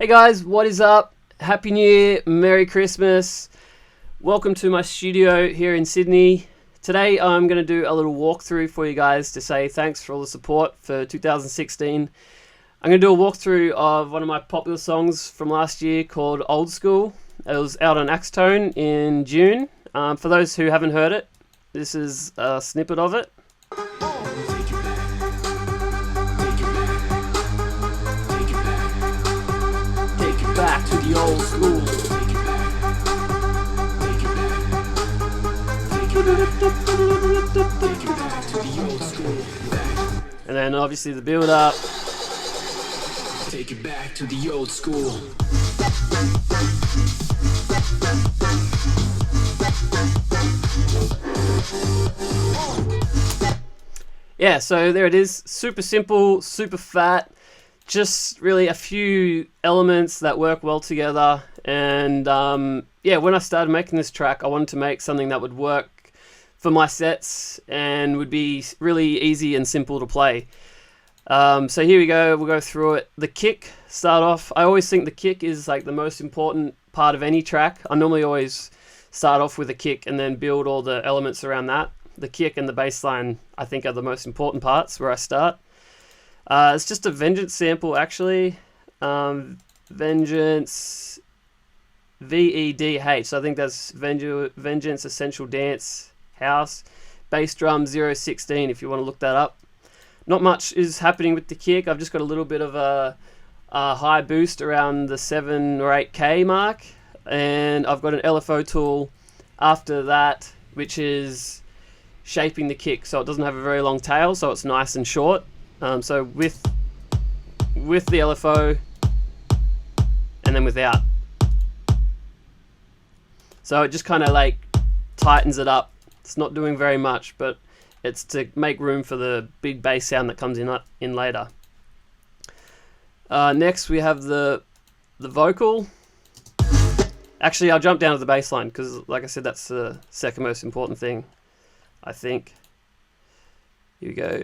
Hey guys, what is up? Happy New Year, Merry Christmas. Welcome to my studio here in Sydney. Today I'm going to do a little walkthrough for you guys to say thanks for all the support for 2016. I'm going to do a walkthrough of one of my popular songs from last year called Old School. It was out on Axtone in June. For those who haven't heard it, this is a snippet of it. Back to the old school. And then obviously the build up. Take it back to the old school. Yeah, so there it is. Super simple, super fat. Just really a few elements that work well together. And yeah, when I started making this track, I wanted to make something that would work for my sets and would be really easy and simple to play. So here we go, we'll go through it. The kick, start off. I always think the kick is like the most important part of any track. I normally always start off with a kick and then build all the elements around that. The kick and the bass line, I think, are the most important parts where I start. It's just a Vengeance sample, actually. Vengeance VEDH. So I think that's Vengeance Essential Dance House. Bass drum 016 if you want to look that up. Not much is happening with the kick. I've just got a little bit of a high boost around the 7 or 8K mark. And I've got an LFO tool after that, which is shaping the kick so it doesn't have a very long tail, so it's nice and short. So with the LFO and then without. So it just kind of like tightens it up. It's not doing very much, but it's to make room for the big bass sound that comes in later. Next we have the vocal. Actually, I'll jump down to the bass line because, like I said, that's the second most important thing, I think. Here we go.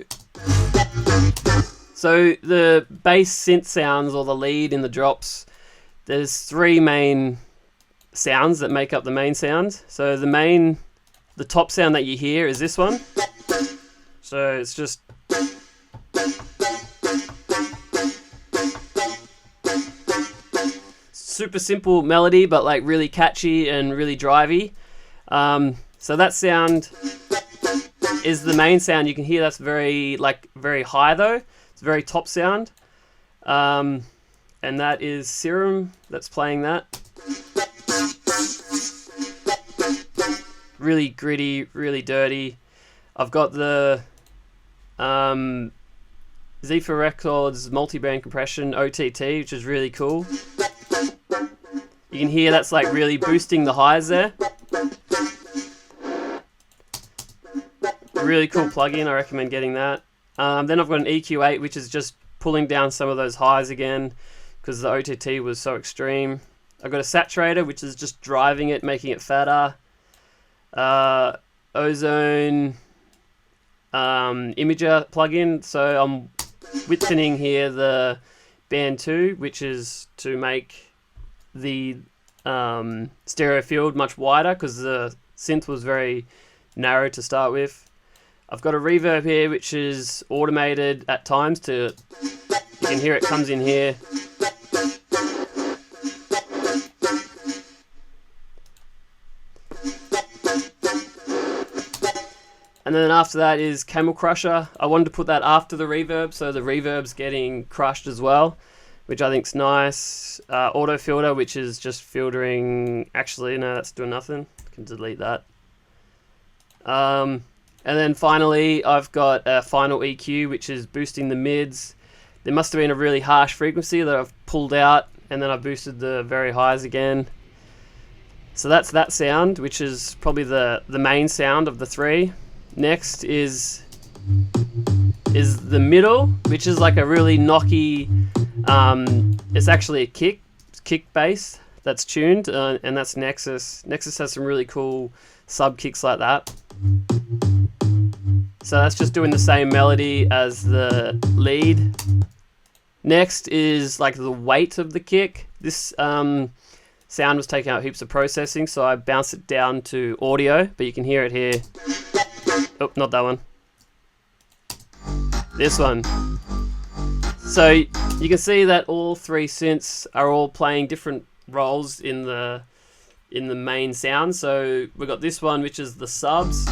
So the bass synth sounds, or the lead in the drops, there's 3 main sounds that make up the main sound. So the top sound that you hear is this one. So it's just super simple melody, but like really catchy and really drivey. So that sound is the main sound. You can hear that's very high though. It's a very top sound. And that is Serum that's playing that. Really gritty, really dirty. I've got the Zephyr Records multi-band compression OTT, which is really cool. You can hear that's like really boosting the highs there. Really cool plugin, I recommend getting that. Then I've got an EQ8, which is just pulling down some of those highs again because the OTT was so extreme. I've got a saturator, which is just driving it, making it fatter. Ozone Imager plugin, so I'm widthening here the band 2, which is to make the stereo field much wider because the synth was very narrow to start with. I've got a reverb here which is automated at times you can hear it comes in here. And then after that is Camel Crusher. I wanted to put that after the reverb, so the reverb's getting crushed as well, which I think's nice. Auto filter, which is just filtering. Actually, no, that's doing nothing. I can delete that. And then finally, I've got a final EQ, which is boosting the mids. There must have been a really harsh frequency that I've pulled out, and then I boosted the very highs again. So that's that sound, which is probably the main sound of the 3. Next is the middle, which is like a really knocky, it's actually a kick bass that's tuned, and that's Nexus. Nexus has some really cool sub kicks like that. So that's just doing the same melody as the lead. Next is like the weight of the kick. This sound was taking out heaps of processing, so I bounced it down to audio, but you can hear it here. Oh, not that one. This one. So you can see that all three synths are all playing different roles in the main sound. So we've got this one, which is the subs.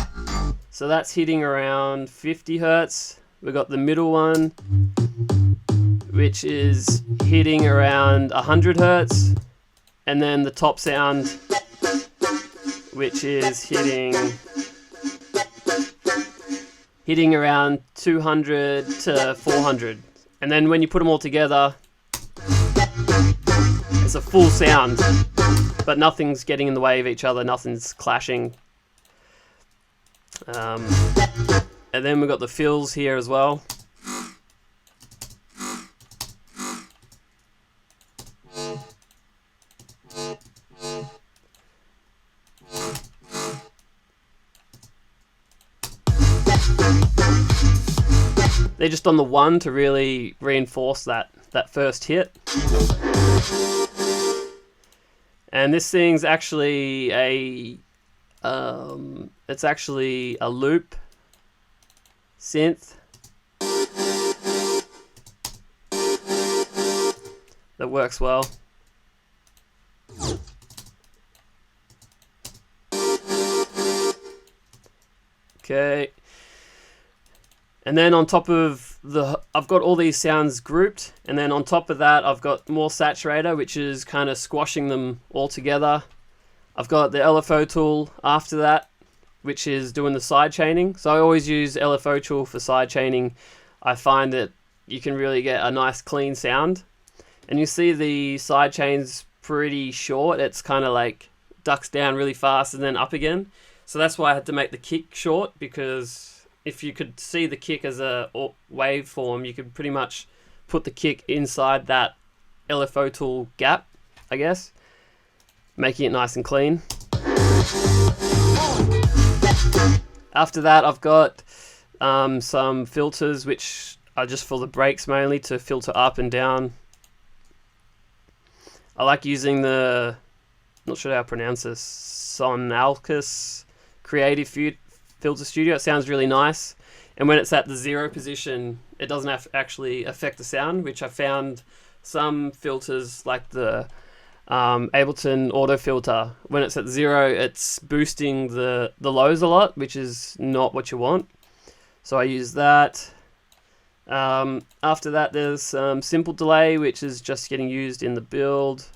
So that's hitting around 50 hertz. We've got the middle one, which is hitting around 100 hertz. And then the top sound, which is hitting around 200 to 400. And then when you put them all together, it's a full sound, but nothing's getting in the way of each other, nothing's clashing. And then we've got the fills here as well. They're just on the one to really reinforce that first hit. And this thing's actually it's actually a loop synth that works well. Okay. And then on top of I've got all these sounds grouped, and then on top of that I've got more saturator, which is kind of squashing them all together. I've got the LFO tool after that, which is doing the side chaining. So I always use LFO tool for side chaining. I find that you can really get a nice clean sound. And you see the side chain's pretty short. It's kind of like ducks down really fast and then up again. So that's why I had to make the kick short, because if you could see the kick as a waveform, you could pretty much put the kick inside that LFO tool gap, I guess, making it nice and clean. After that, I've got some filters, which are just for the brakes mainly, to filter up and down. I like using the, not sure how to pronounce this, Sonalcus Creative Filter Studio. It sounds really nice, and when it's at the 0 position, it doesn't actually affect the sound, which I found some filters like the Ableton auto filter, when it's at 0, it's boosting the lows a lot, which is not what you want. So I use that. After that, there's simple delay, which is just getting used in the build.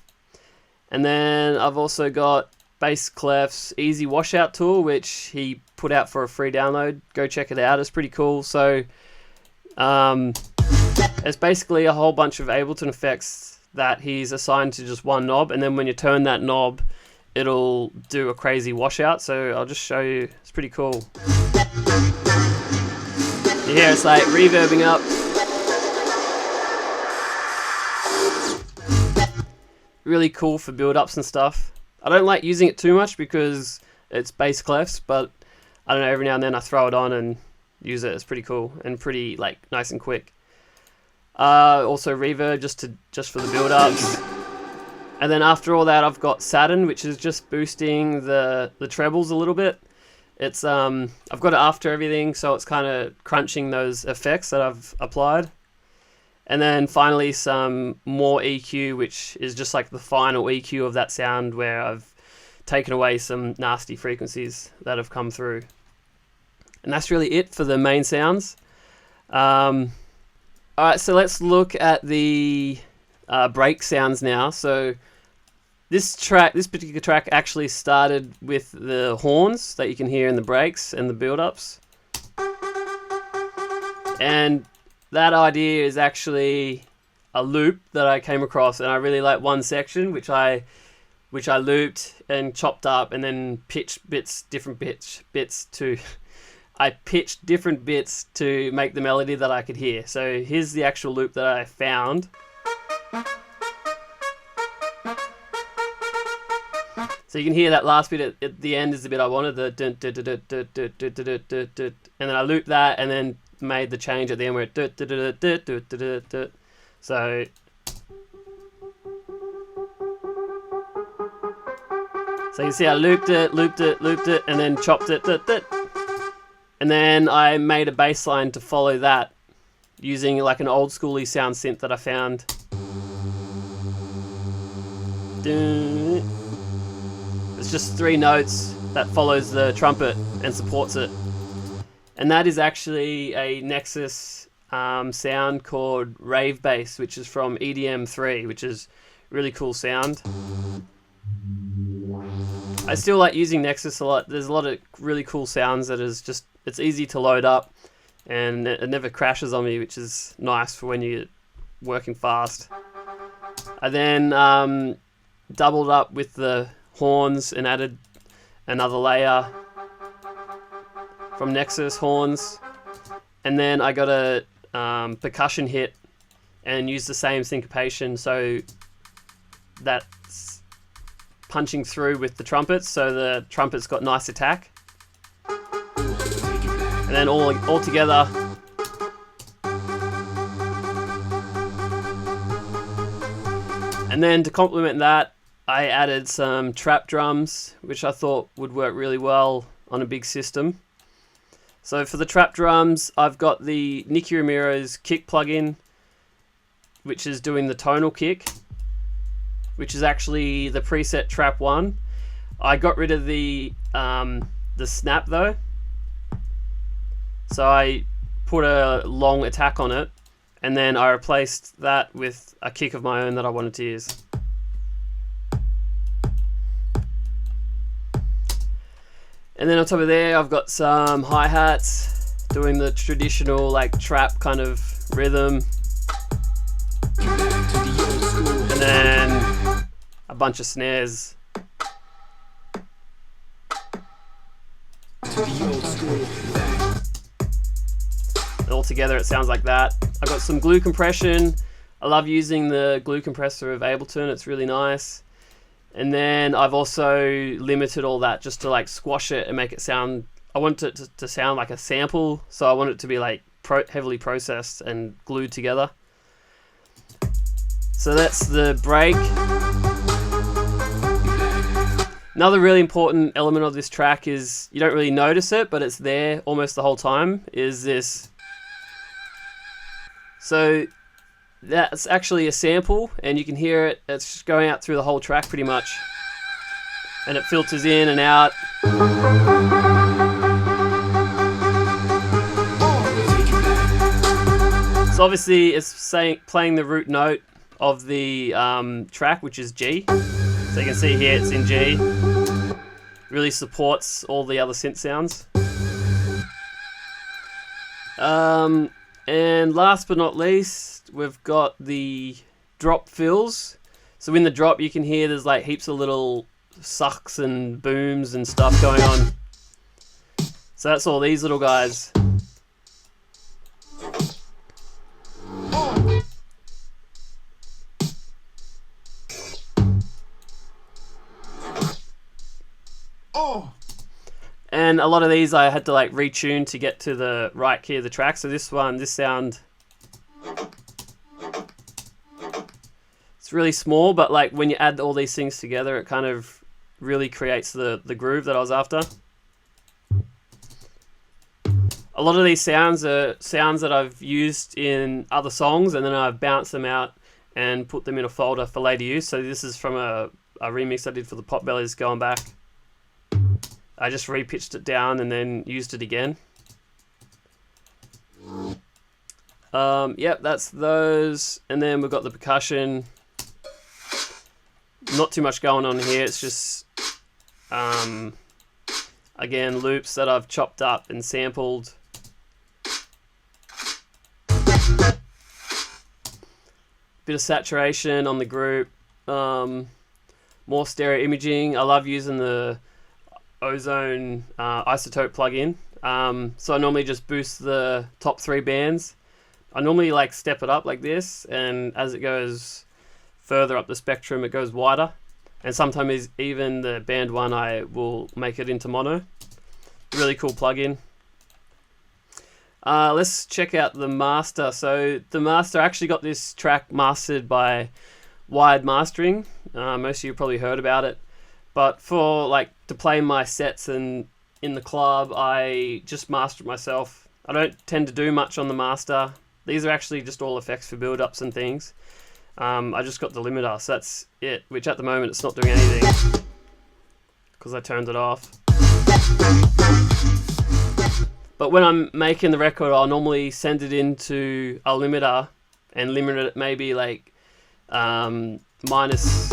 And then I've also got Bass Clef's easy washout tool, which he put out for a free download. Go check it out, it's pretty cool. So it's basically a whole bunch of Ableton effects that he's assigned to just one knob, and then when you turn that knob, it'll do a crazy washout. So I'll just show you, it's pretty cool. You hear it's like reverbing up. Really cool for build-ups and stuff. I don't like using it too much because it's bass clefs, but I don't know, every now and then I throw it on and use it. It's pretty cool and pretty like nice and quick. Also reverb just for the build-ups. And then after all that, I've got Saturn, which is just boosting the trebles a little bit. It's I've got it after everything, so it's kind of crunching those effects that I've applied. And then finally some more EQ, which is just like the final EQ of that sound, where I've taken away some nasty frequencies that have come through. And that's really it for the main sounds. Alright, so let's look at the break sounds now. So this particular track actually started with the horns that you can hear in the breaks and the build-ups. And that idea is actually a loop that I came across, and I really like one section which I looped and chopped up, and then pitched different bits to make the melody that I could hear. So here's the actual loop that I found. So you can hear that last bit at the end is the bit I wanted, the dun, dun, dun, dun, dun, dun, dun, dun, dun, dun, dun, and then I looped that and then made the change at the end where it dun, dun, dun, dun, dun, dun, dun, dun. So So you see I looped it, and then chopped it. And then I made a bass line to follow that using like an old schooly sound synth that I found. It's just 3 notes that follows the trumpet and supports it. And that is actually a Nexus sound called Rave Bass, which is from EDM 3, which is really cool sound. I still like using Nexus a lot. There's a lot of really cool sounds that is just, it's easy to load up and it never crashes on me, which is nice for when you're working fast. I then doubled up with the horns and added another layer from Nexus horns. And then I got a percussion hit and used the same syncopation, so that's punching through with the trumpets, so the trumpets got nice attack. And then all together. And then to complement that, I added some trap drums, which I thought would work really well on a big system. So for the trap drums, I've got the Nicky Ramirez kick plugin, which is doing the tonal kick, which is actually the preset trap 1. I got rid of the snap though, so I put a long attack on it, and then I replaced that with a kick of my own that I wanted to use. And then on top of there, I've got some hi-hats doing the traditional like trap kind of rhythm. And then a bunch of snares. All together it sounds like that. I've got some glue compression. I love using the glue compressor of Ableton, it's really nice. And then I've also limited all that just to like squash it and make it sound, I want it to sound like a sample, so I want it to be like heavily processed and glued together. So that's the break. Another really important element of this track is, you don't really notice it, but it's there almost the whole time, is this. So that's actually a sample, and you can hear it, it's just going out through the whole track pretty much. And it filters in and out. So obviously it's playing the root note of the track, which is G. So you can see here it's in G. Really supports all the other synth sounds. And last but not least, we've got the drop fills. So in the drop you can hear there's like heaps of little sucks and booms and stuff going on. So that's all these little guys. And a lot of these I had to like retune to get to the right key of the track. So this sound, it's really small, but like when you add all these things together, it kind of really creates the groove that I was after. A lot of these sounds are sounds that I've used in other songs, and then I've bounced them out and put them in a folder for later use. So this is from a remix I did for the Potbellies going back. I just repitched it down and then used it again. Yep, that's those. And then we've got the percussion. Not too much going on here. It's just, again, loops that I've chopped up and sampled. Bit of saturation on the group. More stereo imaging. I love using the Ozone isotope plugin. So I normally just boost the top 3 bands. I normally like step it up like this, and as it goes further up the spectrum it goes wider, and sometimes even the band 1 I will make it into mono. Really cool plugin. Let's check out the master. So the master, I actually got this track mastered by Wired Mastering. Most of you probably heard about it. But for like to play my sets and in the club, I just master it myself. I don't tend to do much on the master. These are actually just all effects for build-ups and things. I just got the limiter, so that's it, which at the moment it's not doing anything because I turned it off. But when I'm making the record, I'll normally send it into a limiter and limit it maybe like minus 2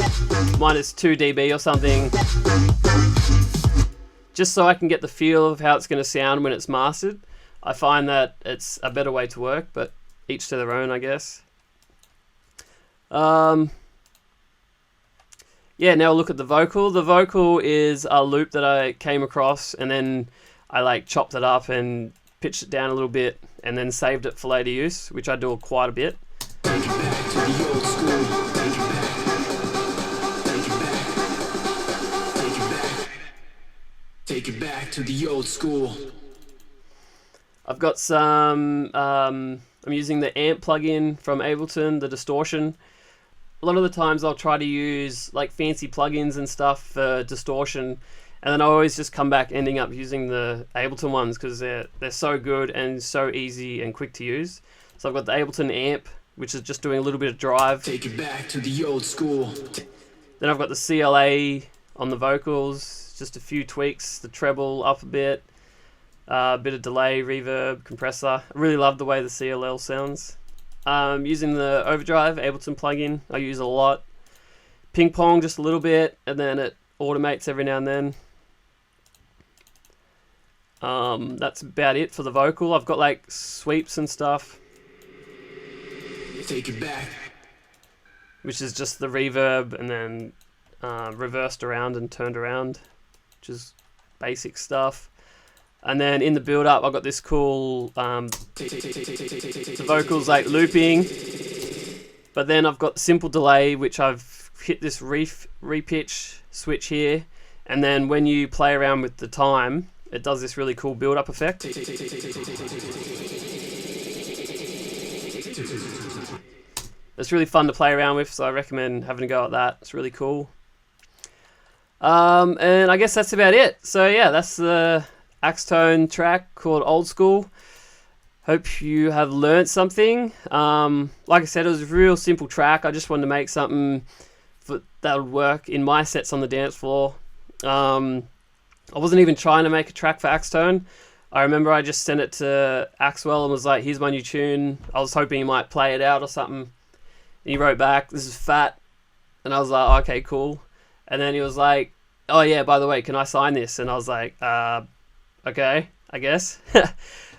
dB or something, just so I can get the feel of how it's going to sound when it's mastered. I find that it's a better way to work, but each to their own, I guess. Yeah, now look at the vocal. The vocal is a loop that I came across, and then I like chopped it up and pitched it down a little bit, and then saved it for later use, which I do quite a bit. Take it back to the old school. Take it back to the old school. I've got some, I'm using the amp plugin from Ableton, the distortion. A lot of the times I'll try to use like fancy plugins and stuff for distortion, and then I always just come back ending up using the Ableton ones because they're so good and so easy and quick to use. So I've got the Ableton amp, which is just doing a little bit of drive. Take it back to the old school. Then I've got the CLA on the vocals, just a few tweaks, the treble up a bit. A bit of delay, reverb, compressor. I really love the way the CLL sounds. Using the overdrive Ableton plugin, I use a lot. Ping pong just a little bit, and then it automates every now and then. That's about it for the vocal. I've got like sweeps and stuff. Take it back. Which is just the reverb and then reversed around and turned around, which is basic stuff. And then in the build-up, I've got this cool, the vocals like looping, but then I've got simple delay, which I've hit this repitch switch here, and then when you play around with the time, it does this really cool build-up effect. It's really fun to play around with, so I recommend having a go at that. It's really cool. And I guess that's about it. So yeah, that's the Axtone track called Old School. Hope you have learnt something. Like I said, it was a real simple track. I just wanted to make something that would work in my sets on the dance floor. I wasn't even trying to make a track for Axtone. I remember I just sent it to Axwell and was like, here's my new tune. I was hoping he might play it out or something. And he wrote back, this is fat. And I was like, oh, okay, cool. And then he was like, oh yeah, by the way, can I sign this? And I was like, okay, I guess.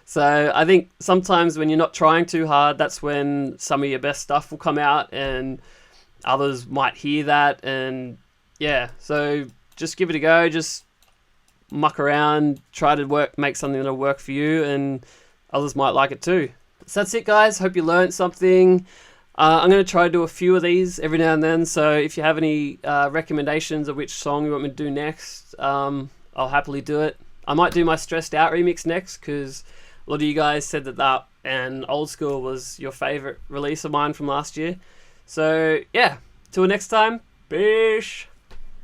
So I think sometimes when you're not trying too hard, that's when some of your best stuff will come out and others might hear that. And yeah, so just give it a go. Just muck around, try to make something that'll work for you, and others might like it too. So that's it, guys. Hope you learned something. I'm going to try to do a few of these every now and then. So if you have any recommendations of which song you want me to do next, I'll happily do it. I might do my Stressed Out remix next because a lot of you guys said that and Old School was your favorite release of mine from last year. So yeah, till next time, peace.